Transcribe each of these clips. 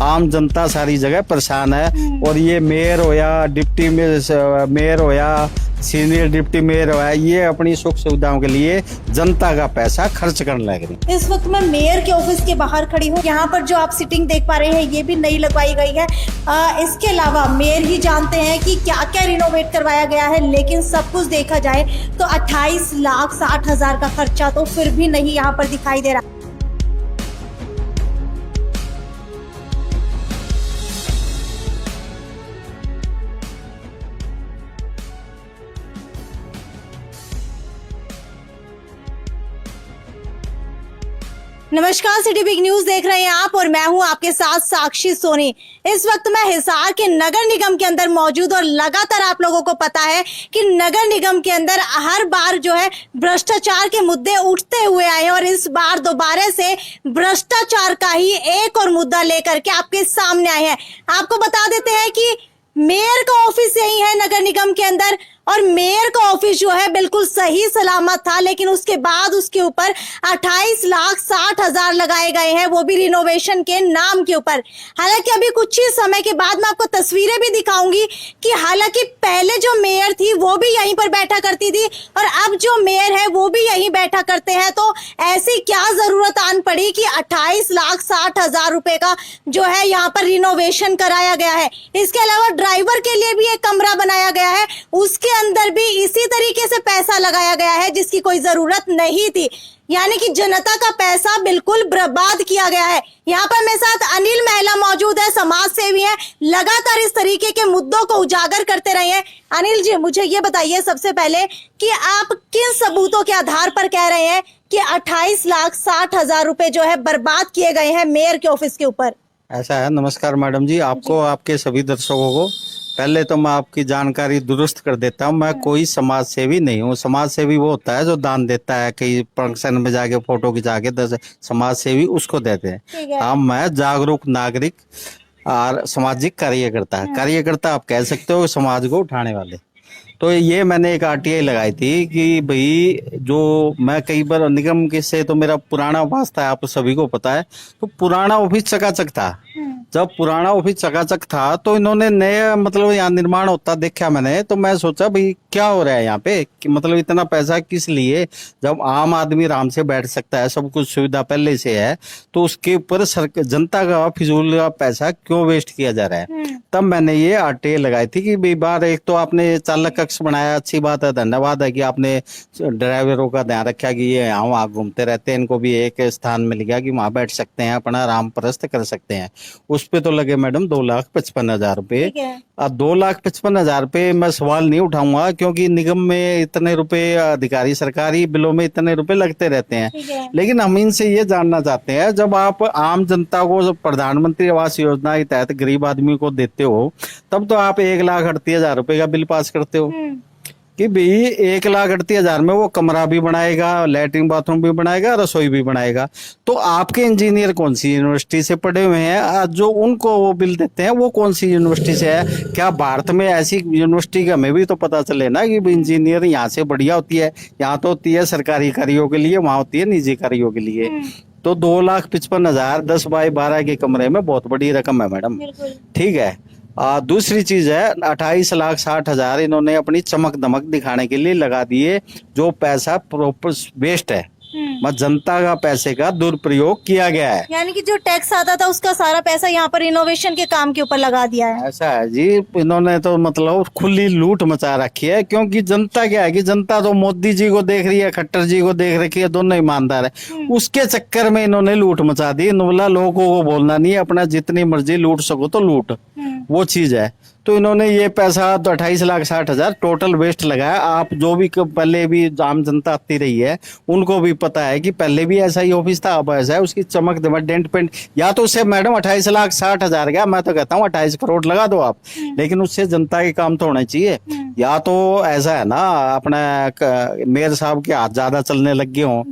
आम जनता सारी जगह परेशान है। और ये मेयर होया, डिप्टी मेयर होया, सीनियर डिप्टी मेयर होया, ये अपनी सुख सुविधाओं के लिए जनता का पैसा खर्च करने लग रही। इस वक्त मैं मेयर के ऑफिस के बाहर खड़ी हूँ। यहाँ पर जो आप सीटिंग देख पा रहे हैं ये भी नई लगवाई गई है। इसके अलावा मेयर ही जानते हैं कि क्या क्या रिनोवेट करवाया गया है, लेकिन सब कुछ देखा जाए तो 28,60,000 का खर्चा तो फिर भी नहीं यहाँ पर दिखाई दे रहा। नमस्कार, सिटी बिग न्यूज देख रहे हैं आप और मैं हूं आपके साथ साक्षी सोनी। इस वक्त मैं हिसार के नगर निगम के अंदर मौजूद और लगातार आप लोगों को पता है कि नगर निगम के अंदर हर बार जो है भ्रष्टाचार के मुद्दे उठते हुए आए हैं और इस बार दोबारा से भ्रष्टाचार का ही एक और मुद्दा लेकर के आपके सामने आए हैं। आपको बता देते हैं कि मेयर का ऑफिस यही है नगर निगम के अंदर और मेयर का ऑफिस जो है बिल्कुल सही सलामत था, लेकिन उसके बाद उसके ऊपर 28,60,000 लगाए गए हैं, वो भी रिनोवेशन के नाम के ऊपर। हालांकि अभी कुछ ही समय के बाद मैं आपको तस्वीरें भी दिखाऊंगी कि हालांकि पहले जो मेयर थी वो भी यहीं पर बैठा करती थी और अब जो मेयर है वो भी यहीं बैठा करते हैं। तो ऐसी क्या जरूरत आन पड़ी कि 28,60,000 रुपए का जो है यहाँ पर रिनोवेशन कराया गया है। इसके अलावा ड्राइवर के लिए भी एक कमरा बनाया गया है, उसके अंदर भी इसी तरीके से पैसा लगाया गया है जिसकी कोई जरूरत नहीं थी। यानी कि जनता का पैसा बिल्कुल बर्बाद किया गया है। यहाँ पर मेरे साथ अनिल महिला मौजूद है, समाज सेवी है, लगातार इस तरीके के मुद्दों को उजागर करते रहे हैं। अनिल जी, मुझे ये बताइए सबसे पहले कि आप किन सबूतों के आधार पर कह रहे हैं कि 28,60,000 रुपए जो है बर्बाद किए गए हैं मेयर के ऑफिस के ऊपर? ऐसा है। नमस्कार मैडम जी, आपको आपके सभी दर्शकों को पहले तो मैं आपकी जानकारी दुरुस्त कर देता हूँ। मैं कोई समाज सेवी नहीं हूँ। समाज सेवी वो होता है जो दान देता है, कहीं फंक्शन में जाके फोटो खिंचा के 10 समाज सेवी उसको देते हैं। हाँ, मैं जागरूक नागरिक और सामाजिक कार्यकर्ता आप कह सकते हो, समाज को उठाने वाले। तो ये मैंने एक आरटीआई लगाई थी कि भाई जो मैं कई बार निगम के से तो मेरा पुराना वास्ता है, आप सभी को पता है। तो पुराना ऑफिस चकाचक था। जब पुराना ऑफिस चकाचक था तो इन्होंने नया मतलब यहाँ निर्माण होता देखा मैंने, तो मैं सोचा भाई क्या हो रहा है यहाँ पे, कि मतलब इतना पैसा किस लिए, जब आम आदमी आराम से बैठ सकता है, सब कुछ सुविधा पहले से है, तो उसके ऊपर जनता का फिजूल का पैसा क्यों वेस्ट किया जा रहा है। तब मैंने ये आरटीआई लगाई थी कि भाई बार एक तो आपने चालक कक्ष बनाया, अच्छी बात है, धन्यवाद है कि आपने ड्राइवरों का ध्यान रखा कि ये यहाँ वहाँ घूमते रहते हैं, इनको भी एक स्थान मिल गया कि वहाँ बैठ सकते हैं, अपना आराम परस्त कर सकते हैं। उस पे तो लगे मैडम 2,55,000 रुपए। अब 2,55,000 रुपए मैं सवाल नहीं उठाऊंगा, क्योंकि निगम में इतने रुपए, अधिकारी सरकारी बिलों में इतने रुपए लगते रहते हैं। लेकिन हम इनसे ये जानना चाहते हैं, जब आप आम जनता को प्रधानमंत्री आवास योजना के तहत गरीब आदमी को देते हो, तब तो आप 1,38,000 रुपए का बिल पास करते हो कि भाई 1,38,000 में वो कमरा भी बनाएगा, लैट्रिन बाथरूम भी बनाएगा, रसोई भी बनाएगा। तो आपके इंजीनियर कौन सी यूनिवर्सिटी से पढ़े हुए हैं, जो उनको वो बिल देते हैं वो कौन सी यूनिवर्सिटी से है? क्या भारत में ऐसी यूनिवर्सिटी का हमें भी तो पता चले ना कि इंजीनियर यहाँ से बढ़िया होती है। यहाँ तो होती है सरकारी कार्यों के लिए, वहाँ होती है निजी कार्यों के लिए। तो 2,55,000 10 बाई 12 के कमरे में बहुत बड़ी रकम है मैडम। ठीक है। दूसरी चीज है, 28,60,000 इन्होंने अपनी चमक दमक दिखाने के लिए लगा दिए, जो पैसा प्रॉपर वेस्ट है। जनता का पैसे का दुरुपयोग किया गया है। यानी कि जो टैक्स आता था उसका सारा पैसा यहाँ पर रिनोवेशन के काम के ऊपर लगा दिया है। ऐसा है जी, इन्होंने तो मतलब खुली लूट मचा रखी है। क्योंकि जनता क्या है कि जनता तो मोदी जी को देख रही है, खट्टर जी को देख रखी है, दोनों ईमानदार है। उसके चक्कर में इन्होंने लूट मचा दी। बोला लोगों को बोलना नहीं है, अपना जितनी मर्जी लूट सको तो लूट, वो चीज है। तो इन्होंने ये पैसा तो 28,60,000 टोटल वेस्ट लगाया। आप जो भी पहले भी आम जनता आती रही है, उनको भी पता है कि पहले भी ऐसा ही ऑफिस था, अब ऐसा है। उसकी चमक दमक डेंट पेंट, या तो उससे मैडम 28,60,000 गया, मैं तो कहता हूँ 28 करोड़ लगा दो आप, लेकिन उससे जनता के काम तो होना चाहिए। या तो ऐसा है ना, अपना मेयर साहब के हाथ ज्यादा चलने लग गए हों,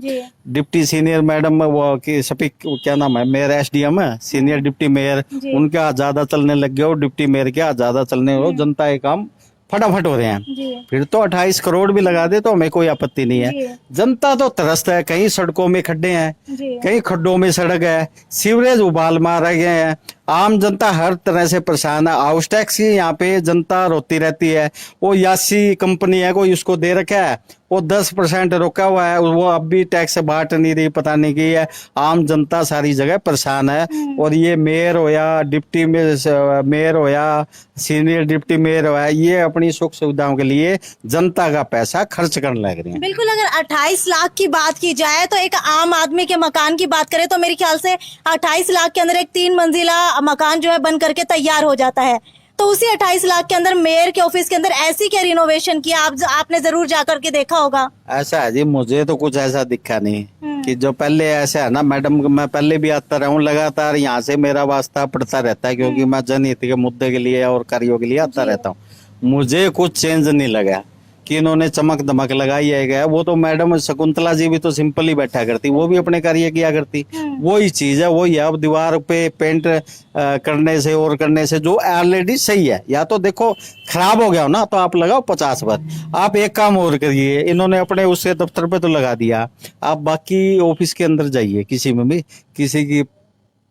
डिप्टी सीनियर मैडम वो की सपिक क्या नाम है, मेयर एसडीएम है, सीनियर डिप्टी मेयर, उनके हाथ ज्यादा चलने लग गए हो, डिप्टी मेयर के हाथ ज्यादा चलने हो, जनता के काम फटाफट हो रहे हैं। फिर तो 28 करोड़ भी लगा दे तो हमें कोई आपत्ति नहीं है। जनता तो त्रस्त है, कहीं सड़कों में खड्डे हैं, कहीं खड्डों में सड़क है, सीवरेज उबाल मारे गए हैं। आम जनता हर तरह से परेशान है। हाउस टैक्स की यहाँ पे जनता रोती रहती है। वो यासी कंपनी है, कोई उसको दे रखा है, वो 10% रोका हुआ है, वो अब भी टैक्स बांट नहीं रही, पता नहीं की है। आम जनता सारी जगह परेशान है। और ये मेयर हो या डिप्टी मेयर हो या सीनियर डिप्टी मेयर हो, ये अपनी सुख सुविधाओं के लिए जनता का पैसा खर्च करने लग रही है। बिल्कुल, अगर 28 लाख की बात की जाए तो एक आम आदमी के मकान की बात करें तो मेरे ख्याल से 28 लाख के अंदर एक 3 मंजिला मकान जो है बन करके तैयार हो जाता है। तो उसी 28 लाख के अंदर मेयर के ऑफिस के अंदर ऐसी क्या रिनोवेशन किया, आपने जरूर जाकर के देखा होगा। ऐसा है जी, मुझे तो कुछ ऐसा दिखा नहीं कि जो पहले ऐसा है ना मैडम, मैं पहले भी आता रहा हूँ लगातार, यहाँ से मेरा वास्ता पड़ता रहता है क्योंकि मैं जनहित के मुद्दे के लिए और कार्यों के लिए आता रहता हूँ। मुझे कुछ चेंज नहीं लगा कि इन्होंने चमक दमक लगाई है गया। वो तो मैडम शकुंतला जी भी तो सिंपल ही बैठा करती, वो भी अपने कार्य किया करती। वही चीज है, वही है। अब दीवार पे पेंट करने से और करने से जो ऑलरेडी सही है, या तो देखो खराब हो गया हो ना तो आप लगाओ 50 बार। आप एक काम और करिए, इन्होंने अपने उसके दफ्तर पे तो लगा दिया, आप बाकी ऑफिस के अंदर जाइए, किसी में भी किसी की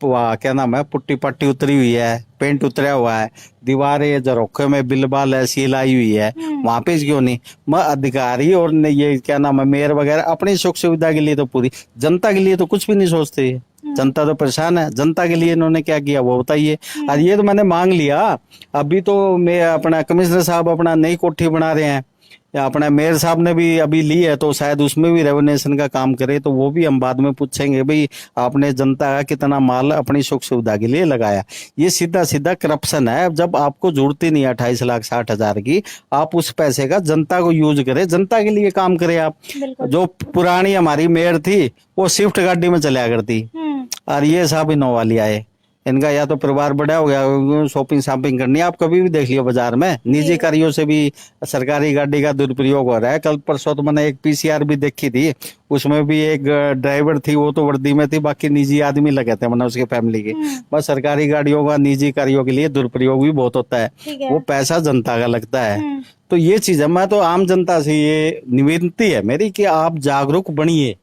क्या नाम है, पुट्टी पट्टी उतरी हुई है, पेंट उतरा हुआ है, दीवारें झरोखे में बिलबाल है, सील आई हुई है, वहां पे क्यों नहीं। मैं अधिकारी और ये क्या नाम है मेयर वगैरह अपनी सुख सुविधा के लिए तो पूरी, जनता के लिए तो कुछ भी नहीं सोचते। जनता तो परेशान है। जनता के लिए इन्होंने क्या किया वो बताइए। और ये तो मैंने मांग लिया, अभी तो मैं अपना कमिश्नर साहब अपना नई कोठी बना रहे हैं, या अपना मेयर साहब ने भी अभी ली है, तो शायद उसमें भी रेवोल्यूशन का काम करे, तो वो भी हम बाद में पूछेंगे भाई आपने जनता का कितना माल अपनी सुख सुविधा के लिए लगाया। ये सीधा सीधा करप्शन है। जब आपको जरूरत ही नहीं है 28,60,000 की, आप उस पैसे का जनता को यूज करें, जनता के लिए काम करें आप। जो पुरानी हमारी मेयर थी वो स्विफ्ट गाड़ी में चला करती, और ये साहब इनोवा ले आए। इनका या तो परिवार बड़ा हो गया, शॉपिंग शॉपिंग करनी है। आप कभी भी देख लियो बाजार में निजी कार्यों से भी सरकारी गाड़ी का दुरुपयोग हो रहा है। कल परसों तो मैंने एक पीसीआर भी देखी थी, उसमें भी एक ड्राइवर थी, वो तो वर्दी में थी, बाकी निजी आदमी लगे थे, मैंने उसके फैमिली के। बस सरकारी गाड़ियों का निजी कार्यों के लिए दुरुपयोग भी बहुत होता है, वो पैसा जनता का लगता है। तो ये चीज है, मैं तो आम जनता से ये निवेदन है मेरी कि आप जागरूक बनिए,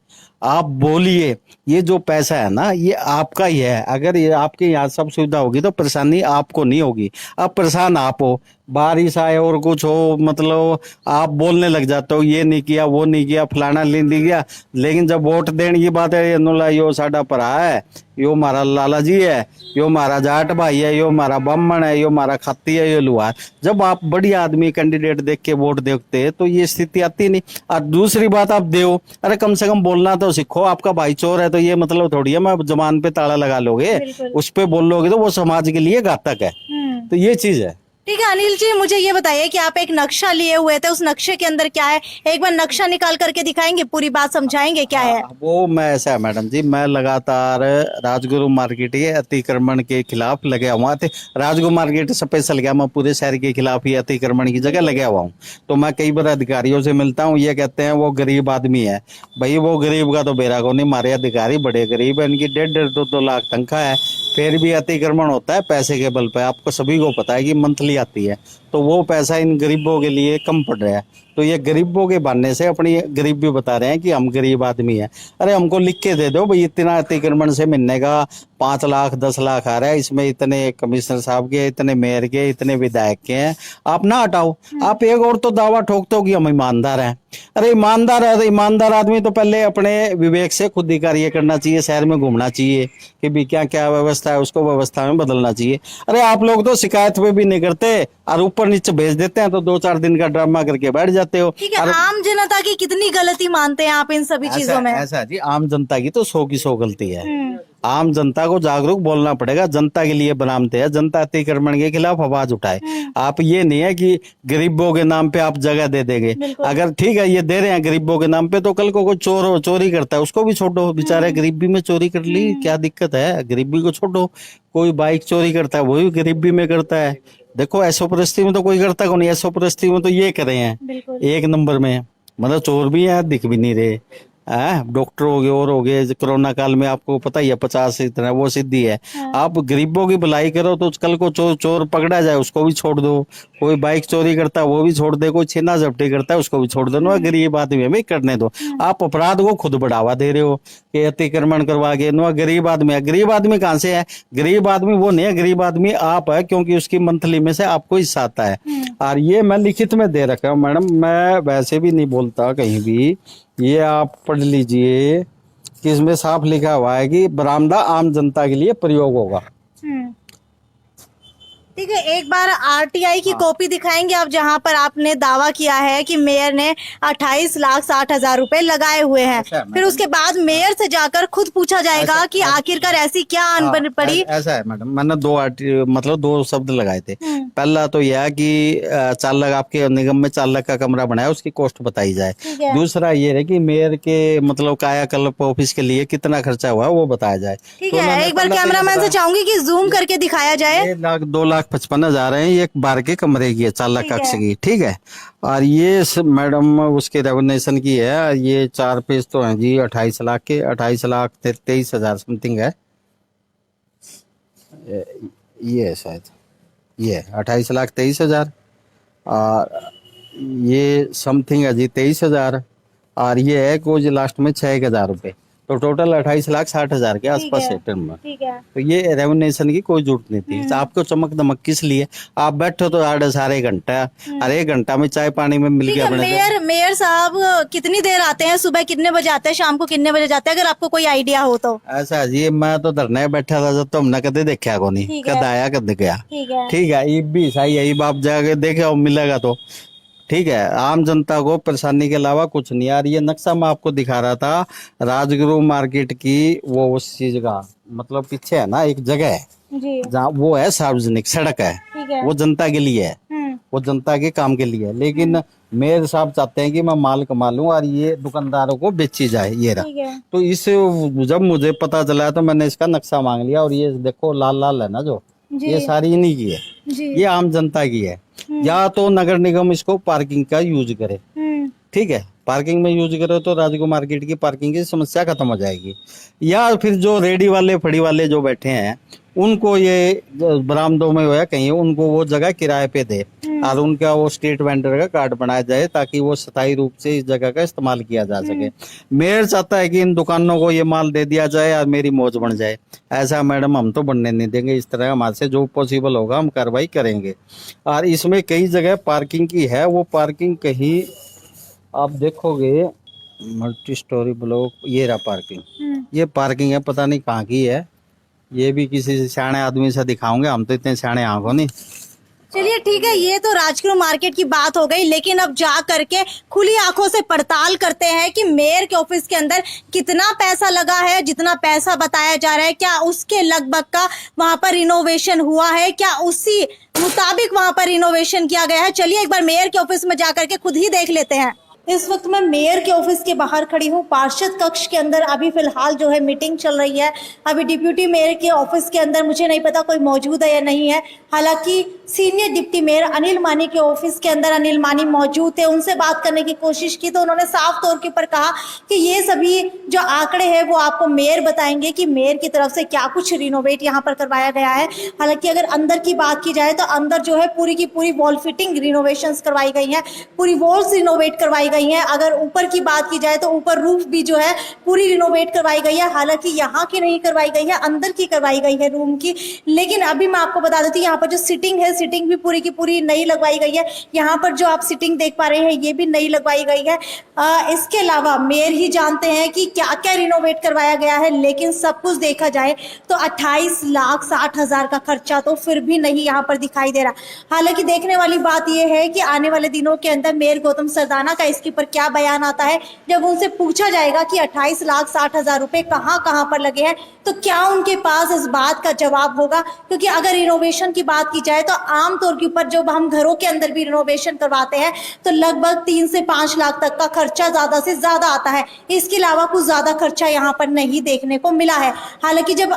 आप बोलिए। ये जो पैसा है ना ये आपका ही है। अगर ये आपके यहाँ सब सुविधा होगी तो परेशानी आपको नहीं होगी। अब परेशान आप हो, बारिश आए और कुछ हो, मतलब आप बोलने लग जाते हो ये नहीं किया वो नहीं किया फलाना नहीं किया। लेकिन जब वोट देने की बात है, यो साडा भरा है, यो मारा लाला जी है, यो मारा जाट भाई है, यो मारा ब्राह्मण है, यो मारा खाती है, यो लुहार। जब आप बड़ी आदमी कैंडिडेट देख के वोट देखते तो ये स्थिति आती नहीं। और दूसरी बात आप दो, अरे कम से कम बोलना तो सीखो। आपका भाई चोर है तो ये मतलब थोड़ी है मैं जबान पे ताला लगा लोगे, उस पे बोल लोगे तो वो समाज के लिए घातक है। तो ये चीज है। ठीक है अनिल जी, मुझे ये बताइए कि आप एक नक्शा लिए हुए थे, उस नक्शे के अंदर क्या है, एक बार नक्शा निकाल करके दिखाएंगे, पूरी बात समझाएंगे क्या है। वो मैं ऐसा है मैडम जी, मैं लगातार राजगुरु मार्केट के अतिक्रमण के खिलाफ लगे हुआ थे। राजगुरु मार्केट स्पेशल गया, मैं पूरे शहर के खिलाफ ही अतिक्रमण की जगह लगा हुआ हूँ। तो मैं कई बार अधिकारियों से मिलता हूँ, ये कहते हैं वो गरीब आदमी है। भाई वो गरीब का तो बेरा को नहीं, हमारे अधिकारी बड़े गरीब है, इनकी 1.5 2 लाख तनख्वाह है, फिर भी अतिक्रमण होता है पैसे के बल पे। आपको सभी को पता है कि मंथली आती है, तो वो पैसा इन गरीबों के लिए कम पड़ रहा है। तो ये गरीबों के बनने से अपनी गरीब भी बता रहे हैं कि हम गरीब आदमी हैं। अरे हमको लिख के दे दो भाई, इतना अतिक्रमण से महीने का 5 लाख 10 लाख आ रहा है, इसमें इतने कमिश्नर साहब के, इतने मेयर के, इतने विधायक के हैं, आप ना हटाओ। आप एक और तो दावा ठोकते हो कि हम ईमानदार हैं। अरे ईमानदार है, ईमानदार आदमी तो पहले अपने विवेक से खुद ही कार्य करना चाहिए, शहर में घूमना चाहिए कि भी क्या क्या व्यवस्था है उसको व्यवस्था में बदलना चाहिए। अरे आप लोग तो शिकायत पे भी नहीं करते और ऊपर नीचे भेज देते हैं, तो 2-4 दिन का ड्रामा करके बैठ जाते हो। ठीक है, आम जनता की कितनी गलती मानते हैं आप इन सभी चीजों में। ऐसा जी, आम जनता की तो 100 की 100 गलती है। आम जनता को जागरूक बोलना पड़ेगा, जनता के लिए बनाते हैं, जनता अतिक्रमण के खिलाफ आवाज उठाए। आप ये नहीं है कि गरीबों के नाम पे आप जगह दे देंगे। अगर ठीक है ये दे रहे हैं गरीबों के नाम पे, तो कल को कोई चोरी करता है उसको भी छोड़ो, बेचारे गरीबी में चोरी कर ली, क्या दिक्कत है, गरीबी को छोड़ो। कोई बाइक चोरी करता है वो भी गरीबी में करता है। देखो ऐसो परिस्थिति में तो कोई करता कौन, ऐसो परिस्थिति में तो ये कर रहे हैं 1 नंबर में, मतलब चोर भी है दिख भी नहीं रहे। डॉक्टर हो गए और हो गए, कोरोना काल में आपको पता ही है 50 इतना वो सिद्धि है। आप गरीबों की भलाई करो तो कल को चोर पकड़ा जाए उसको भी छोड़ दो, कोई बाइक चोरी करता है वो भी छोड़ दे, कोई छीना झपटी करता है उसको भी छोड़ दो ना, गरीब आदमी हमें करने दो। आप अपराध को खुद बढ़ावा दे रहे हो कि अतिक्रमण करवा के ना, गरीब आदमी है। गरीब आदमी कहाँ से है? गरीब आदमी वो नहीं है, गरीब आदमी आप है, क्योंकि उसकी मंथली में से आपको हिस्सा आता है। और ये मैं लिखित में दे रखा हूँ मैडम, मैं वैसे भी नहीं बोलता कहीं भी, ये आप पढ़ लीजिए कि इसमें साफ लिखा हुआ है कि बरामदा आम जनता के लिए प्रयोग होगा। ठीक है, एक बार आरटीआई की कॉपी दिखाएंगे आप, जहां पर आपने दावा किया है कि मेयर ने 28,60,000 रुपए लगाए हुए हैं। फिर उसके बाद मेयर से जाकर खुद पूछा जाएगा कि आखिरकार ऐसी क्या अनबन पड़ी। ऐसा है मैडम, मैंने दो शब्द लगाए थे। पहला तो यह है कि चालक आपके निगम में चालक का कमरा बनाया, उसकी कॉस्ट बताई जाए। दूसरा ये है कि मेयर के मतलब कायाकल्प ऑफिस के लिए कितना खर्चा हुआ वो बताया जाए। ठीक है, एक बार कैमरामैन से चाहूंगी कि जूम करके दिखाया जाए। 2,55,000 है, ये एक बार के कमरे की है, चालक कक्ष की। ठीक है, और ये मैडम उसके रेवोल्यूशन की है। ये 4 पेज तो हैं जी 28 लाख के, 28,23,000 समथिंग है। ये है शायद, ये 28,23,000 और ये समथिंग है जी 23,000 और ये है कुछ लास्ट में 6,000 रुपए, तो टोटल 28,60,000 के आसपास है टर्म में। ठीक है, तो ये रेवोल्यूशन की कोई जरूरत नहीं थी। आपको चमक दमक किस लिए? आप बैठो तो 1.5 घंटा, और 1 घंटा में चाय पानी में मिल गया। मेयर साहब कितनी देर आते हैं? सुबह कितने बजे आते हैं, शाम को कितने बजे जाते हैं, अगर आपको कोई आइडिया हो तो? ऐसा जी, मैं तो धरने बैठा था जब, तो हमने कदे देखा को नहीं, कद आया कद गया। ठीक है, ये भी सही है, ये आप जाके देखे मिलेगा तो ठीक है। आम जनता को परेशानी के अलावा कुछ नहीं। यार ये नक्शा मैं आपको दिखा रहा था राजगुरु मार्केट की, वो उस चीज का मतलब पीछे है ना एक जगह है जहाँ वो है सार्वजनिक सड़क है, वो जनता के लिए है, वो जनता के काम के लिए है। लेकिन मेयर साहब चाहते हैं कि मैं माल कमा लूं और ये दुकानदारों को बेची जाए, ये रहा। तो इस जब मुझे पता चला तो मैंने इसका नक्शा मांग लिया, और ये देखो लाल लाल है ना जो, ये सारी इन्हीं की है, ये आम जनता की है। या तो नगर निगम इसको पार्किंग का यूज करे, ठीक है, पार्किंग में यूज करे तो राजगुरु मार्केट की पार्किंग की समस्या खत्म हो जाएगी। या फिर जो रेडी वाले फड़ी वाले जो बैठे हैं उनको ये बरामदों में होया कहीं, उनको वो जगह किराए पे दे और उनका वो स्ट्रीट वेंडर का कार्ड बनाया जाए ताकि वो स्थायी रूप से इस जगह का इस्तेमाल किया जा सके। मेयर चाहता है कि इन दुकानों को ये माल दे दिया जाए और मेरी मौज बन जाए। ऐसा मैडम हम तो बनने नहीं देंगे। इस तरह हमारे से जो पॉसिबल होगा हम कार्रवाई करेंगे। और इसमें कई जगह पार्किंग की है, वो पार्किंग कहीं आप देखोगे मल्टी स्टोरी ब्लॉक, ये रहा पार्किंग, ये पार्किंग है, पता नहीं कहाँ की है। ये भी किसी सियाने आदमी से दिखाओगे, हम तो इतने सियाने आंखों नहीं। चलिए ठीक है, ये तो राजगुरु मार्केट की बात हो गई, लेकिन अब जा करके खुली आंखों से पड़ताल करते हैं कि मेयर के ऑफिस के अंदर कितना पैसा लगा है। जितना पैसा बताया जा रहा है, क्या उसके लगभग का वहां पर रिनोवेशन हुआ है, क्या उसी मुताबिक वहां पर रिनोवेशन किया गया है? चलिए एक बार मेयर के ऑफिस में जा करके खुद ही देख लेते हैं। इस वक्त मैं मेयर के ऑफिस के बाहर खड़ी हूँ। पार्षद कक्ष के अंदर अभी फिलहाल जो है मीटिंग चल रही है। अभी डिप्यूटी मेयर के ऑफिस के अंदर मुझे नहीं पता कोई मौजूद है या नहीं है। हालांकि सीनियर डिप्टी मेयर अनिल मानी के ऑफिस के अंदर अनिल मानी मौजूद थे। उनसे बात करने की कोशिश की तो उन्होंने साफ तौर के ऊपर कहा कि ये सभी जो आंकड़े हैं वो आपको मेयर बताएंगे कि मेयर की तरफ से क्या कुछ रिनोवेट यहाँ पर करवाया गया है। हालांकि अगर अंदर की बात की जाए तो अंदर जो है पूरी की पूरी वॉल फिटिंग रिनोवेशन करवाई गई है, पूरी वॉल्स रिनोवेट करवाई गई है। अगर ऊपर की बात की जाए तो ऊपर रूफ भी जो है पूरी रिनोवेट करवाई गई है। हालांकि यहाँ की नहीं करवाई गई है, अंदर की करवाई गई है रूम की। लेकिन अभी मैं आपको बता देती हूँ, यहाँ पर जो सिटिंग है, सिटिंग भी पूरी की पूरी नई लगवाई गई है। यहाँ पर जो आप सिटिंग देख पा रहे हैं ये भी नई लगवाई गई है। इसके अलावा मेयर ही जानते हैं कि क्या क्या रिनोवेट करवाया गया है। लेकिन सब कुछ देखा जाए तो 28,60,000 का खर्चा तो फिर भी नहीं यहाँ पर दिखाई दे रहा। हालांकि देखने वाली बात यह है कि आने वाले दिनों के अंदर मेयर गौतम सरदाना का इसके पर क्या बयान आता है। जब उनसे पूछा जाएगा कि 28,60,000 रुपए कहाँ पर लगे हैं तो क्या उनके पास इस बात का जवाब होगा। क्योंकि अगर रिनोवेशन की बात की जाए तो आमतौर के ऊपर जब हम घरों के अंदर भी रिनोवेशन करवाते हैं तो लगभग 3 से 5 लाख तक का खर्चा ज्यादा से ज्यादा आता है। इसके अलावा कुछ ज्यादा खर्चा यहाँ पर नहीं देखने को मिला है। हालांकि जब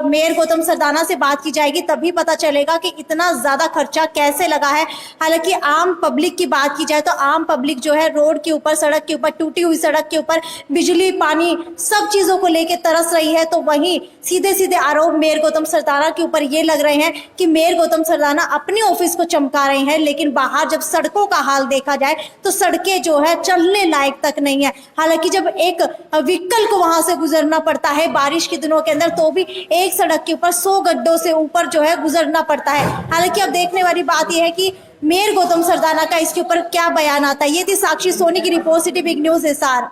मेयर गौतम सरदाना से बात की जाएगी तभी पता चलेगा कि इतना ज्यादा खर्चा कैसे लगा है। हालांकि आम पब्लिक की बात की जाए तो आम पब्लिक जो है रोड के ऊपर, सड़क के ऊपर, टूटी हुई सड़क के ऊपर, बिजली, पानी, सब चीजों को लेकर तरस रही है। तो वहीं सीधे सीधे आरोप मेयर गौतम सरदाना के ऊपर ये लग रहे हैं कि मेयर गौतम सरदाना अपने ऑफिस को चमका रहे हैं, लेकिन बाहर जब सड़कों का हाल देखा जाए तो सड़कें जो है चलने लायक तक नहीं है। हालांकि जब एक व्हीकल को वहां से गुजरना पड़ता है बारिश के दिनों के अंदर तो भी एक सड़क के ऊपर 100 गड्ढों से ऊपर जो है गुजरना पड़ता है। हालांकि अब देखने वाली बात यह है कि मेयर गौतम सरदाना का इसके ऊपर क्या बयान आता है। ये थी साक्षी सोनी की report, city big news Hisar.